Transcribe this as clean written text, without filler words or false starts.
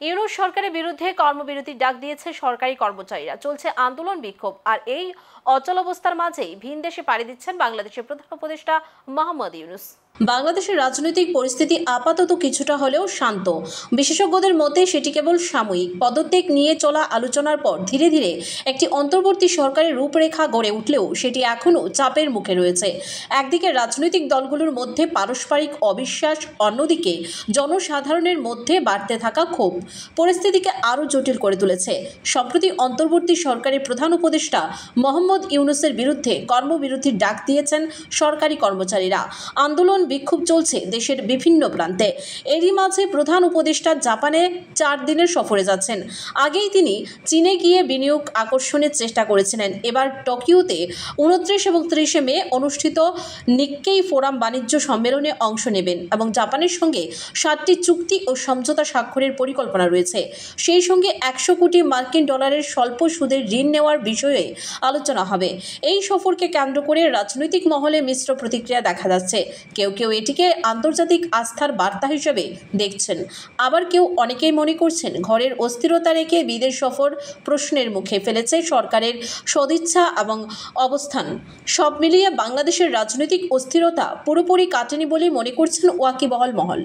ইউনূস সরকারের বিরুদ্ধে কর্মবিরতির ডাক দিয়েছে সরকারি কর্মচারীরা। চলছে আন্দোলন বিক্ষোভ। আর এই অচলাবস্থার মাঝেই ভিনদেশে পাড়ি দিচ্ছেন বাংলাদেশের প্রধান উপদেষ্টা মোহাম্মদ ইউনূস। বাংলাদেশের রাজনৈতিক পরিস্থিতি আপাতত কিছুটা হলেও শান্ত। বিশেষজ্ঞদের মতে সেটি কেবল সাময়িক। পদত্যাগ নিয়ে চলা আলোচনার পর ধীরে ধীরে একটি অন্তর্বর্তী সরকারের রূপরেখা গড়ে উঠলেও সেটি এখনও চাপের মুখে রয়েছে। একদিকে রাজনৈতিক দলগুলোর মধ্যে পারস্পরিক অবিশ্বাস, অন্যদিকে জনসাধারণের মধ্যে বাড়তে থাকা ক্ষোভ পরিস্থিতিকে আরও জটিল করে তুলেছে। সম্প্রতি অন্তর্বর্তী সরকারের প্রধান উপদেষ্টা মোহাম্মদ ইউনূসের বিরুদ্ধে কর্মবিরতির ডাক দিয়েছেন সরকারি কর্মচারীরা। আন্দোলন বিক্ষোভ চলছে দেশের বিভিন্ন প্রান্তে। এরই মাঝে প্রধান উপদেষ্টা জাপানে 4 দিনের সফরে যাচ্ছেন। আগেই তিনি চীনে গিয়ে বিনিয়োগ আকর্ষণের চেষ্টা করেছিলেন। এবার টোকিওতে 29 এবং 30 মে অনুষ্ঠিত নিক্কেই ফোরাম বাণিজ্য সম্মেলনে অংশ নেবেন এবং জাপানের সঙ্গে 7টি চুক্তি ও সমঝোতা স্বাক্ষরের পরিকল্পনা রয়েছে। সেই সঙ্গে 100 কোটি মার্কিন ডলারের স্বল্প সুদের ঋণ নেওয়ার বিষয়ে আলোচনা হবে। এই সফরকে কেন্দ্র করে রাজনৈতিক মহলে মিশ্র প্রতিক্রিয়া দেখা যাচ্ছে। কেউ কেউ এটিকে আন্তর্জাতিক আস্থার বার্তা হিসেবে দেখছেন, আবার অনেকেই মনে করছেন ঘরের অস্থিরতা রেখে বিদেশ সফর প্রশ্নের মুখে ফেলেছে সরকারের সদিচ্ছা এবং অবস্থান। সব মিলিয়ে বাংলাদেশের রাজনৈতিক অস্থিরতা পুরোপুরি কাটেনি বলেই মনে করছেন ওয়াকিবহাল মহল।